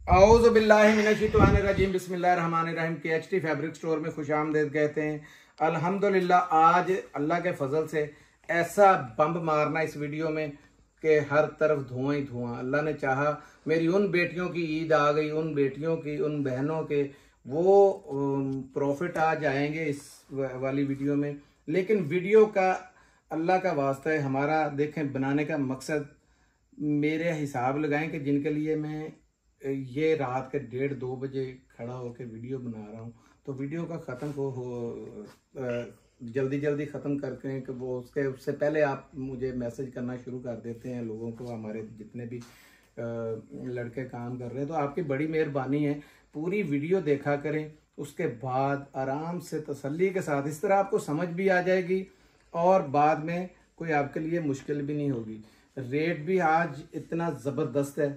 औज़ु बिल्लाहि मिनश्शैतानिर्रजीम बिस्मिल्लाहिर्रहमानिर्रहीम। KHT fabric store में खुशामदीद कहते हैं। अल्हम्दुलिल्लाह आज अल्लाह के फजल से ऐसा बम्ब मारना इस वीडियो में कि हर तरफ धुआं ही धुआं। अल्लाह ने चाहा मेरी उन बेटियों की ईद आ गई, उन बेटियों की, उन बहनों के वो प्रॉफिट आ जाएंगे इस वाली वीडियो में। लेकिन वीडियो का अल्लाह का वास्ता है, हमारा देखें बनाने का मकसद मेरे हिसाब लगाएं कि जिनके लिए मैं ये रात के 1:30-2 बजे खड़ा होकर वीडियो बना रहा हूँ, तो वीडियो का ख़त्म जल्दी जल्दी ख़त्म करके कि वो उससे पहले आप मुझे मैसेज करना शुरू कर देते हैं लोगों को, हमारे जितने भी लड़के काम कर रहे हैं। तो आपकी बड़ी मेहरबानी है, पूरी वीडियो देखा करें, उसके बाद आराम से तसल्ली के साथ इस तरह आपको समझ भी आ जाएगी और बाद में कोई आपके लिए मुश्किल भी नहीं होगी। रेट भी आज इतना ज़बरदस्त है,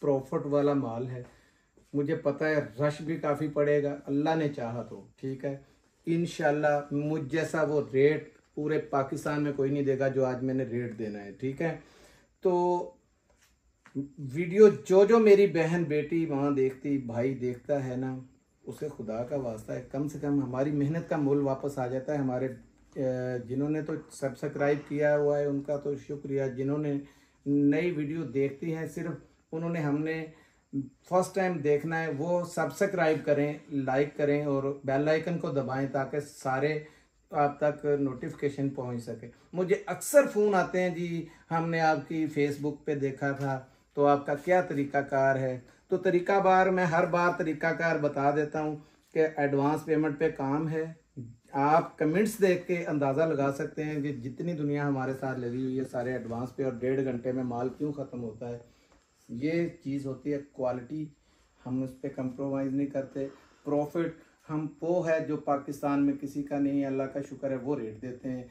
प्रॉफिट वाला माल है, मुझे पता है रश भी काफ़ी पड़ेगा, अल्लाह ने चाहा तो ठीक है। इंशाल्लाह मुझ जैसा वो रेट पूरे पाकिस्तान में कोई नहीं देगा जो आज मैंने रेट देना है, ठीक है। तो वीडियो जो जो मेरी बहन बेटी माँ देखती, भाई देखता है ना, उसे खुदा का वास्ता है कम से कम हमारी मेहनत का मूल वापस आ जाता है। हमारे जिन्होंने तो सब्सक्राइब किया हुआ है उनका तो शुक्रिया, जिन्होंने नई वीडियो देखती हैं सिर्फ उन्होंने हमने फर्स्ट टाइम देखना है वो सब्सक्राइब करें, लाइक करें और बेल आइकन को दबाएं ताकि सारे आप तक नोटिफिकेशन पहुंच सके। मुझे अक्सर फ़ोन आते हैं, जी हमने आपकी फेसबुक पे देखा था तो आपका क्या तरीक़ाकार है। तो तरीक़ाकार मैं हर बार तरीक़ाकार बता देता हूं कि एडवांस पेमेंट पे काम है। आप कमेंट्स देख के अंदाज़ा लगा सकते हैं कि जितनी दुनिया हमारे साथ लगी हुई है सारे एडवांस पे, और 1.5 घंटे में माल क्यों ख़त्म होता है। ये चीज़ होती है क्वालिटी, हम उस पर कंप्रोमाइज़ नहीं करते। प्रॉफिट हम वो है जो पाकिस्तान में किसी का नहीं है, अल्लाह का शुक्र है, वो रेट देते हैं।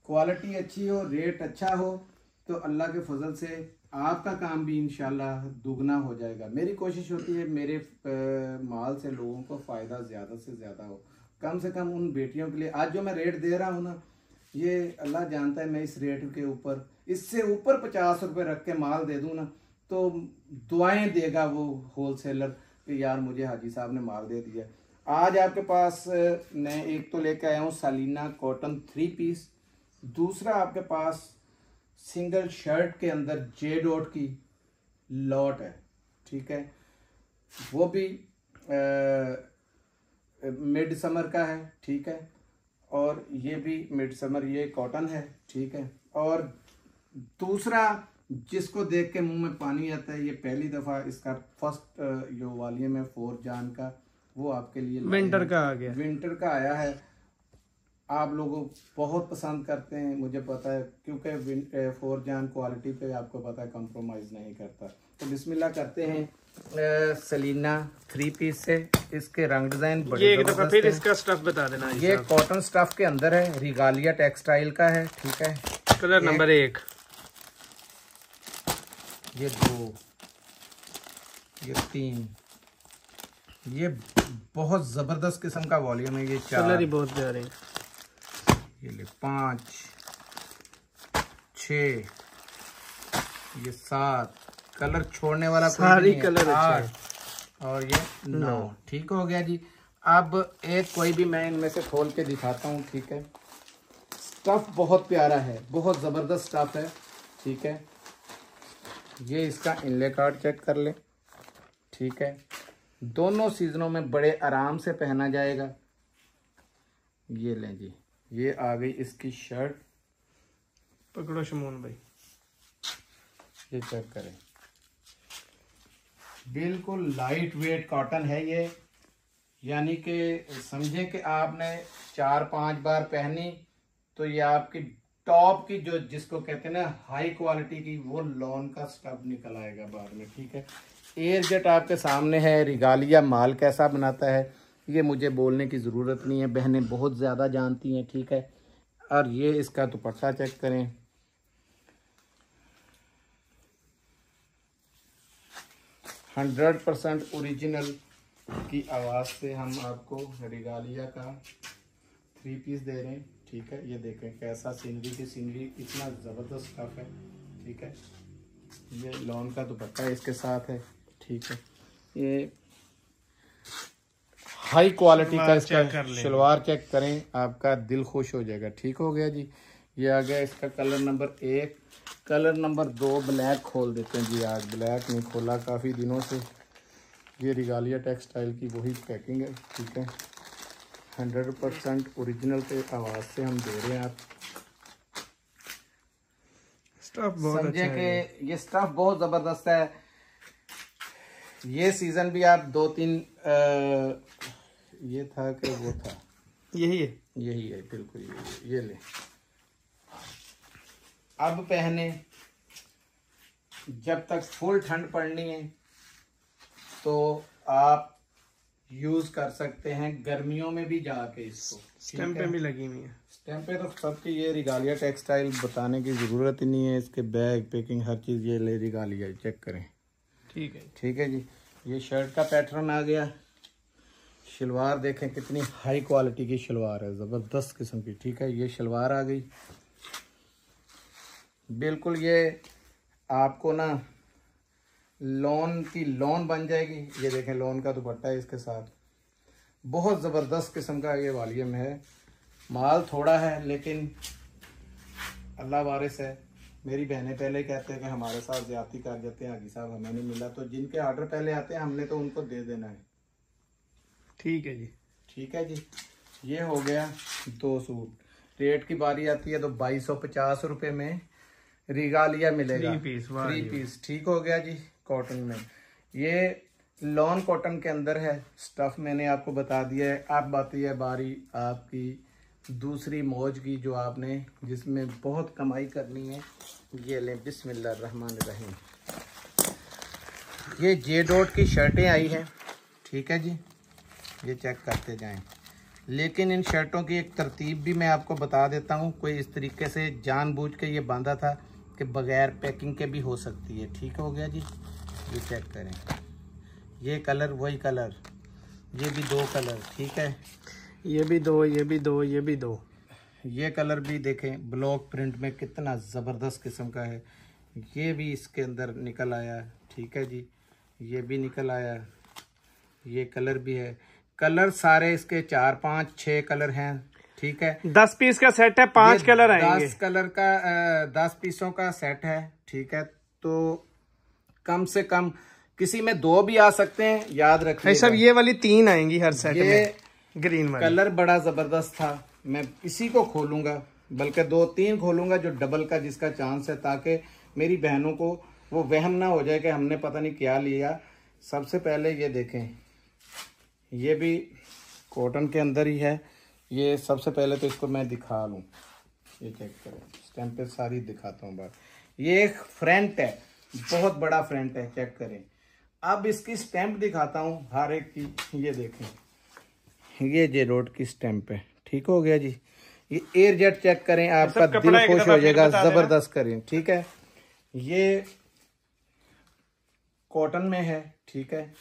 क्वालिटी अच्छी हो, रेट अच्छा हो तो अल्लाह के फजल से आपका काम भी इंशाल्लाह दुगना हो जाएगा। मेरी कोशिश होती है मेरे माल से लोगों को फ़ायदा ज़्यादा से ज़्यादा हो, कम से कम उन बेटियों के लिए। आज जो मैं रेट दे रहा हूँ ना, ये अल्लाह जानता है मैं इस रेट के ऊपर इससे ऊपर 50 रुपये रख के माल दे दूँ ना तो दुआएं देगा वो होलसेलर कि यार मुझे हाजी साहब ने माल दे दिया। आज आपके पास मैं एक तो लेके आया हूँ सालीना कॉटन 3 पीस, दूसरा आपके पास सिंगल शर्ट के अंदर जे डॉट की लॉट है, ठीक है। वो भी मिड समर का है, ठीक है, और ये भी मिड समर, ये कॉटन है, ठीक है। और दूसरा जिसको देख के मुंह में पानी आता है, ये पहली दफ़ा इसका फर्स्ट जो वॉल्यूम है 4 जान का वो आपके लिए विंटर का आ गया, विंटर का आया है। आप लोगों बहुत पसंद करते हैं, मुझे पता है, क्योंकि 4 जान क्वालिटी पे आपको पता है कंप्रोमाइज़ नहीं करता। तो बिस्मिल्लाह करते हैं सलीना 3 पीस से। इसके रंग डिज़ाइन बड़े ये एक दफा फिर इसका स्टफ बता देना। ये कॉटन स्टफ के अंदर है, रिगालिया टेक्सटाइल का है, ठीक है। कलर नंबर 1, ये 2, ये 3, ये बहुत ज़बरदस्त किस्म का वॉल्यूम है। ये 4, कलर ही बहुत प्यारे, ये ले 5, 6, ये 7, कलर छोड़ने वाला सारी कलर अच्छा है, और ये 9, ठीक हो गया जी। अब एक कोई भी मैं इनमें से खोल के दिखाता हूँ, ठीक है। स्टफ बहुत प्यारा है, बहुत ज़बरदस्त स्टफ है, ठीक है। ये इसका इनले कार्ड चेक कर ले, ठीक है। दोनों सीजनों में बड़े आराम से पहना जाएगा। ये लें जी, ये आ गई इसकी शर्ट, पकड़ो शमून भाई, ये चेक करें, बिल्कुल लाइट वेट कॉटन है ये, यानी कि समझे कि आपने 4-5 बार पहनी तो ये आपकी टॉप की जो जिसको कहते हैं ना हाई क्वालिटी की, वो लॉन का स्टफ निकल आएगा बाद में, ठीक है। एयर जेट आपके सामने है। रिगालिया माल कैसा बनाता है ये मुझे बोलने की ज़रूरत नहीं है, बहनें बहुत ज़्यादा जानती हैं, ठीक है। और ये इसका दुपट्टा चेक करें, %100% ओरिजिनल की आवाज़ से हम आपको रिगालिया का 3 पीस दे रहे हैं, ठीक है। ये देखें कैसा सीनरी की सीनरी, इतना ज़बरदस्त स्टफ है, ठीक है। ये लॉन का दुपट्टा इसके साथ है, ठीक है, ये हाई क्वालिटी का इसका शलवार चेक करें, आपका दिल खुश हो जाएगा। ठीक हो गया जी। ये आ गया इसका colour number 1। Colour number 2 black खोल देते हैं जी। आज ब्लैक नहीं खोला काफ़ी दिनों से। ये रिगालिया टेक्सटाइल की वही पैकिंग है। ठीक है, 100% ओरिजिनल पे आवाज़ से हम दे रहे हैं। आप स्टफ बहुत समझे अच्छा है। कि ये स्टफ बहुत ज़बरदस्त है। ये सीज़न भी आप 2-3 ये था कि वो था, यही है, यही है बिल्कुल ये ले। अब पहने, जब तक फुल ठंड पड़नी है तो आप यूज कर सकते हैं, गर्मियों में भी जाके इसको। स्टैंपें भी लगी हुई है। स्टैंपें तो सबकी, ये रिगालिया टेक्सटाइल बताने की ज़रूरत ही नहीं है। इसके बैग, पैकिंग, हर चीज़ ये ले रिगालिया, चेक करें। ठीक है, ठीक है जी। ये शर्ट का पैटर्न आ गया। शलवार देखें कितनी हाई क्वालिटी की शलवार है, ज़बरदस्त किस्म की। ठीक है, ये शलवार आ गई बिल्कुल। ये आपको ना लॉन की लॉन बन जाएगी। ये देखें, लॉन का दुपट्टा है इसके साथ। बहुत ज़बरदस्त किस्म का ये वॉल्यूम है। माल थोड़ा है लेकिन अल्लाह वारिस है। मेरी बहनें पहले कहते हैं कि हमारे साथ ज्यादती कर जाते हैं हाजी साहब, हमें नहीं मिला। तो जिनके ऑर्डर पहले आते हैं हमने तो उनको दे देना है। ठीक है जी। ठीक है जी। ये हो गया 2 सूट। रेट की बारी आती है तो 2250 रुपये में रिगालिया मिलेगा। 3 पीस। ठीक हो गया जी। कॉटन में ये लॉन कॉटन के अंदर है। स्टफ मैंने आपको बता दिया है। अब आती है बारी आपकी दूसरी मौज की, जो आपने जिसमें बहुत कमाई करनी है। ये लें, बिस्मिल्लाह रहमान रहीम। ये जे डॉट की शर्टें आई हैं। ठीक है जी, ये चेक करते जाएं। लेकिन इन शर्टों की एक तरतीब भी मैं आपको बता देता हूँ। कोई इस तरीके से जानबूझ के ये बांधा था कि बगैर पैकिंग के भी हो सकती है। ठीक हो गया जी। ये चेक करें, ये कलर वही कलर, ये भी 2 कलर। ठीक है, ये भी 2, ये भी 2, ये भी 2। ये कलर भी देखें ब्लॉक प्रिंट में कितना ज़बरदस्त किस्म का है। ये भी इसके अंदर निकल आया। ठीक है जी, ये भी निकल आया। ये कलर भी है। कलर सारे इसके 4, 5, 6 कलर हैं। ठीक है, 10 पीस का सेट है, 5 कलर आएंगे। 10 कलर का 10 पीसों का सेट है। ठीक है, तो कम से कम किसी में 2 भी आ सकते हैं, याद रखिए। सब ये वाली 3 आएंगी हर सेट में। ग्रीन वाली कलर बड़ा जबरदस्त था। मैं इसी को खोलूंगा, बल्कि 2-3 खोलूंगा जो डबल का जिसका चांस है, ताकि मेरी बहनों को वो वहम ना हो जाए कि हमने पता नहीं क्या लिया। सबसे पहले ये देखें, ये भी कॉटन के अंदर ही है। ये सबसे पहले तो इसको मैं दिखा लूँ, ये चेक करें। स्टैंप पे सारी दिखाता हूँ बात। ये एक फ्रंट है, बहुत बड़ा फ्रंट है, चेक करें। अब इसकी स्टैंप दिखाता हूँ हर एक की। ये देखें, ये जे रोड की स्टैंप है। ठीक हो गया जी। ये एयर जेट चेक करें, आपका दिल खुश हो जाएगा। जबरदस्त करें। ठीक है, ये कॉटन में है। ठीक है,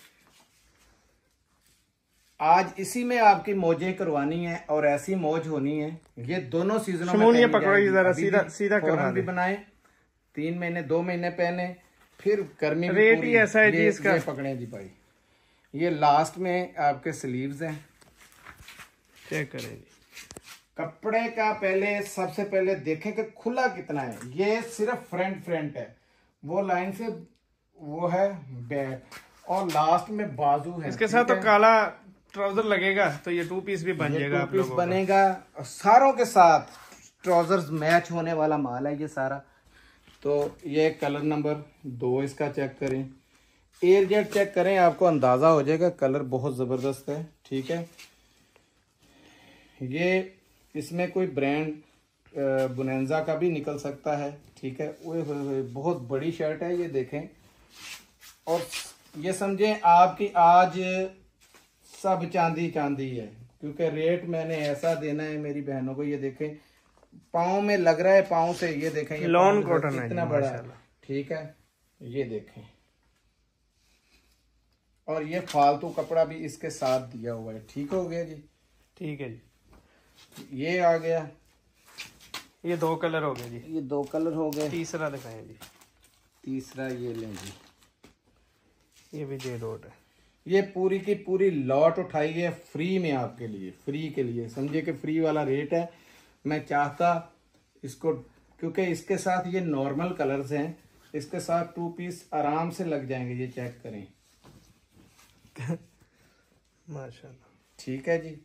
आज इसी में आपकी मौजें करवानी है और ऐसी मौज होनी है। ये दोनों सीजनों में ये पकड़ो जरा, सीधा करवा भी बनाए। 3 महीने 2 महीने पहने, फिर गर्मी में रेट ही ऐसा है जी इसका। ये पकड़े जी भाई। ये लास्ट में आपके स्लीव्स हैं, चेक करें जी। कपड़े का पहले सबसे पहले देखें कि खुला कितना है। ये सिर्फ फ्रंट है, वो लाइन से वो है बैक, और लास्ट में बाजू है। इसके साथ तो काला ट्राउजर लगेगा तो ये 2 पीस भी बन जाएगा। 2 पीस बनेगा। सारों के साथ ट्राउजर्स मैच होने वाला माल है ये सारा। तो ये कलर नंबर 2 इसका चेक करें। एयर जेट चेक करें, आपको अंदाजा हो जाएगा। कलर बहुत जबरदस्त है। ठीक है, ये इसमें कोई ब्रांड बुनेंजा का भी निकल सकता है। ठीक है, ओए बहुत बड़ी शर्ट है ये देखें। और ये समझें आपकी आज सब चांदी है, क्योंकि रेट मैंने ऐसा देना है मेरी बहनों को। ये देखें, पाँव में लग रहा है, पाँव से। ये देखें, ये लॉन कॉटन है कितना बड़ा है। ठीक है, ये देखें। और ये फालतू कपड़ा भी इसके साथ दिया हुआ है। ठीक हो गया जी। ठीक है जी। ये आ गया, ये 2 कलर हो गए जी। ये 2 कलर हो गए। तीसरा दिखाएं जी। तीसरा ये लें जी, ये भी जे डॉट है। ये पूरी की पूरी लॉट उठाई है फ्री में आपके लिए, फ्री के लिए, समझिए कि फ्री वाला रेट है। मैं चाहता इसको, क्योंकि इसके साथ ये नॉर्मल कलर्स हैं, इसके साथ 2 पीस आराम से लग जाएंगे। ये चेक करें माशाल्लाह। ठीक है जी।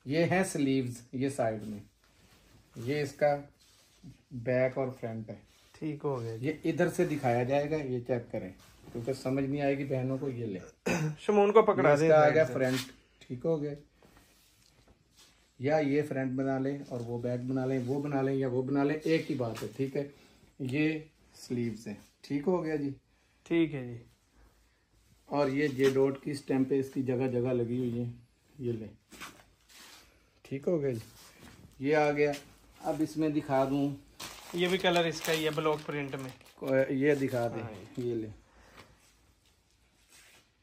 ये है स्लीव्स, ये साइड में, ये इसका बैक और फ्रंट है। ठीक हो गया जी। ये इधर से दिखाया जाएगा, ये चेक करें, क्योंकि समझ नहीं आएगी बहनों को। ये ले शमून को पकड़ा दे। इसका आ गया फ्रंट, ठीक हो गया। या ये फ्रंट बना लें और वो बैक बना लें, वो बना लें या वो बना लें, एक ही बात है, ठीक है। ये स्लीव्स है, ठीक हो गया जी। ठीक है जी। और ये जे डॉट की स्टैंप है, इसकी जगह जगह लगी हुई है, ये ले, ठीक हो गया जी। ये आ गया। अब इसमें दिखा दूं, ये भी कलर इसका ही है ब्लॉक प्रिंट में, ये दिखा दें। ये ले,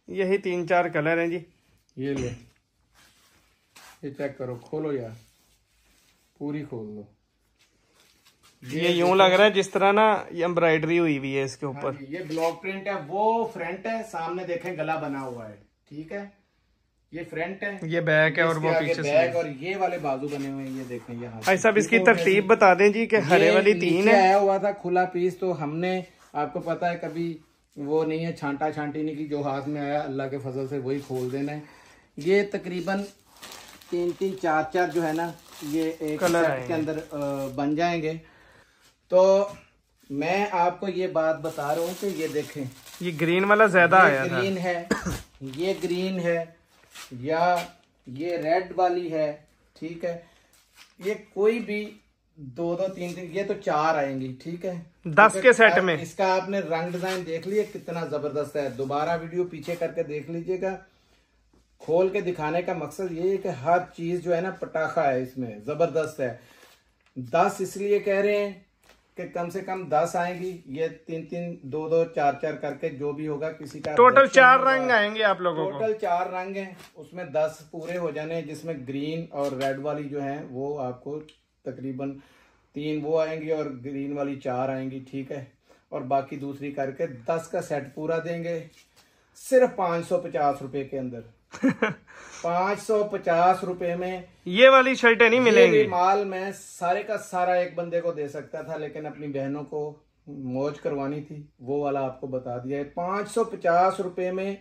यही 3-4 कलर हैं जी। ये ले, ये चेक करो, खोलो यार, पूरी खोल लो। ये यूं लग रहा है जिस तरह ना ये एम्ब्रॉयडरी हुई हुई है इसके ऊपर। हाँ, ये ब्लॉक प्रिंट है, वो फ्रंट है, सामने देखें गला बना हुआ है, ठीक है। ये फ्रंट है, ये बैक है और वो पीछे बैक, और ये वाले बाजू बने हुए हैं, ये देखें यहाँ। भाई साहब इसकी तरतीब बता दें जी कि हरे वाली 3 है। आया हुआ था खुला पीस, तो हमने, आपको पता है कभी वो नहीं है छांटा छांटी नहीं की, जो हाथ में आया अल्लाह के फजल से वही खोल देना है। ये तकरीबन 3-3, 4-4 जो है ना, ये एक सेट के अंदर बन जाएंगे। तो मैं आपको ये बात बता रहा हूँ कि ये देखें, ये ग्रीन वाला ज्यादा आया था। ग्रीन है, ये ग्रीन है, या ये रेड वाली है, ठीक है। ये कोई भी 2-2, 3-3, ये तो 4 आएंगी, ठीक है। 10 के सेट में। इसका आपने रंग डिजाइन देख लिया कितना जबरदस्त है। दोबारा वीडियो पीछे करके देख लीजिएगा। खोल के दिखाने का मकसद ये है कि हर चीज जो है ना पटाखा है, इसमें जबरदस्त है। 10 इसलिए कह रहे हैं कि कम से कम 10 आएंगी। ये 3-3, 2-2, 4-4 करके जो भी होगा, किसी का टोटल 4 रंग आएंगे आप लोगों को। टोटल 4 रंग हैं, उसमें 10 पूरे हो जाने, जिसमें ग्रीन और रेड वाली जो है वो आपको तकरीबन 3 वो आएंगी और ग्रीन वाली 4 आएंगी, ठीक है। और बाकी दूसरी करके 10 का सेट पूरा देंगे सिर्फ 550 रुपए के अंदर। 550 रुपए में ये वाली शर्टें नहीं मिलेंगी। ये माल मैं सारे का सारा एक बंदे को दे सकता था, लेकिन अपनी बहनों को मौज करवानी थी, वो वाला आपको बता दिया है। 550 रुपए में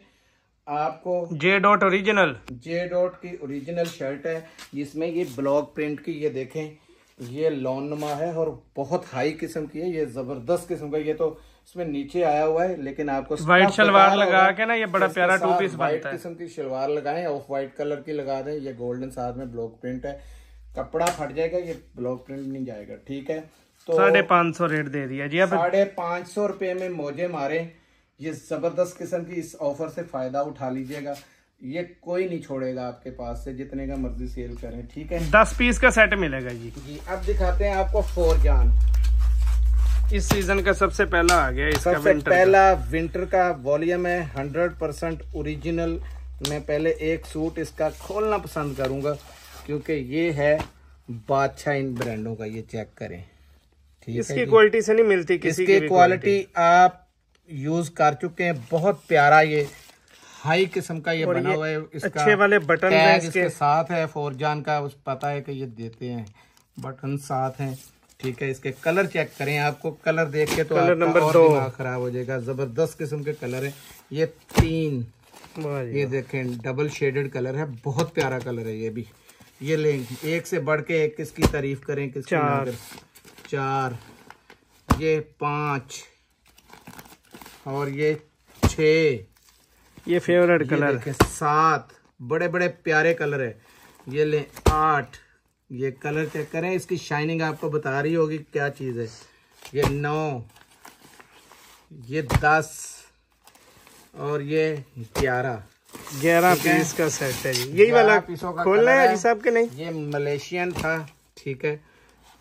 आपको J dot original, J dot की ओरिजिनल शर्ट है, जिसमें ये ब्लॉक प्रिंट की, ये देखें, ये लॉन नुमा है और बहुत हाई किस्म की है, ये जबरदस्त किस्म का। ये तो इसमें नीचे आया हुआ है, लेकिन आपको व्हाइट शलवार लगा के ना, ये बड़ा प्यारा 2 पीस बनता है। व्हाइट किस्म की शलवार लगाएं, ऑफ व्हाइट कलर की लगा दें। ये गोल्डन साथ में ब्लॉक प्रिंट है, कपड़ा फट जाएगा, ये ब्लॉक प्रिंट नहीं जाएगा, ठीक है। तो 550 रेट दे दिया जी। अब 550 रुपए में मौजे मारे। ये जबरदस्त किस्म की, इस ऑफर से फायदा उठा लीजिएगा। ये कोई नहीं छोड़ेगा आपके पास से, जितने का मर्जी सेल करें, ठीक है। 10 पीस का सेट मिलेगा जी। अब दिखाते हैं आपको फौरजान। इस सीजन का सबसे पहला आ गया, इसका सबसे पहला विंटर का वॉल्यूम है, 100% ओरिजिनल। मैं पहले एक सूट इसका खोलना पसंद करूंगा, क्योंकि ये है बादशाह इन ब्रांडों का। ये चेक करें, ठीक है। इसकी क्वालिटी से नहीं मिलती किसी इसकी क्वालिटी आप यूज कर चुके हैं, बहुत प्यारा, ये हाई किस्म का ये बना हुआ है। इसका अच्छे वाले बटन हैं इसके साथ है, फौरजान का पता है कि ये देते हैं, बटन साथ हैं, ठीक है। इसके कलर चेक करें, आपको कलर देख के तो कलर आपका नंबर और 2 दिमाग खराब हो जाएगा। जबरदस्त किस्म के कलर है ये 3। ये देखें, डबल शेडेड कलर है, बहुत प्यारा कलर है ये भी। ये लेंगे, एक से बढ़ के एक, किसकी तारीफ करें, किसकी 4, ये 5 और ये 6, ये फेवरेट कलर, 7 बड़े बड़े प्यारे कलर है। ये ले 8, ये कलर चेक करें, इसकी शाइनिंग आपको बता रही होगी क्या चीज है। ये 9, ये 10 और ये 11 पीस का सेट है जी। यही वाला खोलना है जी साहब के? नहीं, ये मलेशियन था, ठीक है।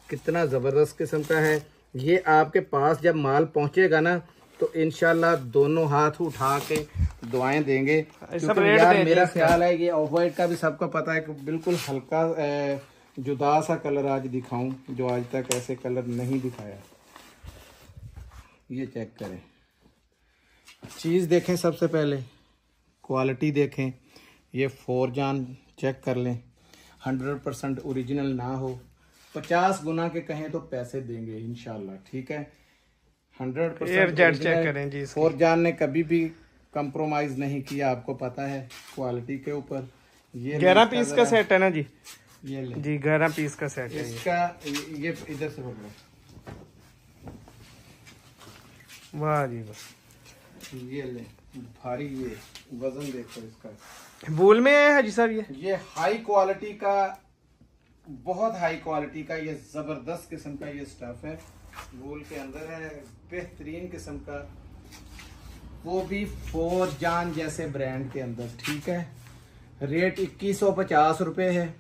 कितना जबरदस्त किस्म का है ये। आपके पास जब माल पहुंचेगा ना, तो इंशाल्लाह दोनों हाथ उठा के दुआएं देंगे, क्योंकि यार मेरा ख्याल है ये ऑफ वाइट का भी सबको पता है कि बिल्कुल हल्का जुदा सा कलर आज दिखाऊं, जो आज तक ऐसे कलर नहीं दिखाया। ये चेक करें, चीज देखें सबसे पहले, क्वालिटी देखें, ये 4 जान चेक कर लें, 100% ओरिजिनल ना हो, 50 गुना के कहें तो पैसे देंगे इंशाल्लाह, ठीक है। 100% चेक करें जी। 4 जान ने कभी भी कंप्रोमाइज नहीं किया, आपको पता है क्वालिटी के ऊपर। ये 11 पीस का सेट है ना जी? ये ले जी 11 पीस का सेट है इसका। ये इधर से पकड़ो। वाह जी वाह, ये ले भारी, ये वजन देखो इसका। वूल में है हाजी साहब ये हाई क्वालिटी का, बहुत हाई क्वालिटी का, ये जबरदस्त किस्म का ये स्टफ है, वूल के अंदर है, बेहतरीन किस्म का, वो भी 4 जान जैसे ब्रांड के अंदर, ठीक है। रेट 2150 रुपये है।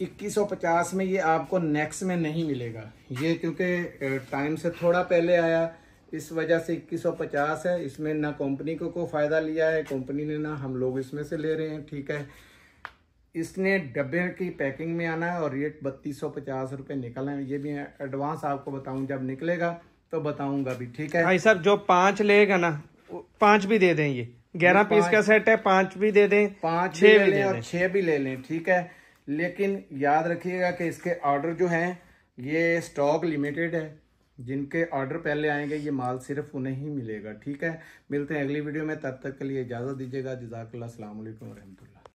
2150 में ये आपको नेक्स्ट में नहीं मिलेगा, ये क्योंकि टाइम से थोड़ा पहले आया, इस वजह से 2150 है। इसमें ना कंपनी को कोई फ़ायदा लिया है कंपनी ने, ना हम लोग इसमें से ले रहे हैं, ठीक है। इसने डब्बे की पैकिंग में आना है और रेट 3250 रुपये निकलना है। ये भी एडवांस आपको बताऊं, जब निकलेगा तो बताऊंगा भी, ठीक है भाई साहब। जो 5 लेगा ना 5 भी दे दें, ये 11 पीस का सेट है, 5 भी दे दें, 5 6 भी ले लें और 6 भी ले लें, ठीक है। लेकिन याद रखिएगा कि इसके ऑर्डर जो हैं ये स्टॉक लिमिटेड है, जिनके ऑर्डर पहले आएंगे ये माल सिर्फ उन्हें ही मिलेगा, ठीक है। मिलते हैं अगली वीडियो में, तब तक के लिए इजाज़त दीजिएगा। जज़ाकल्लाह, अस्सलाम वालेकुम व रहमतुल्लाह।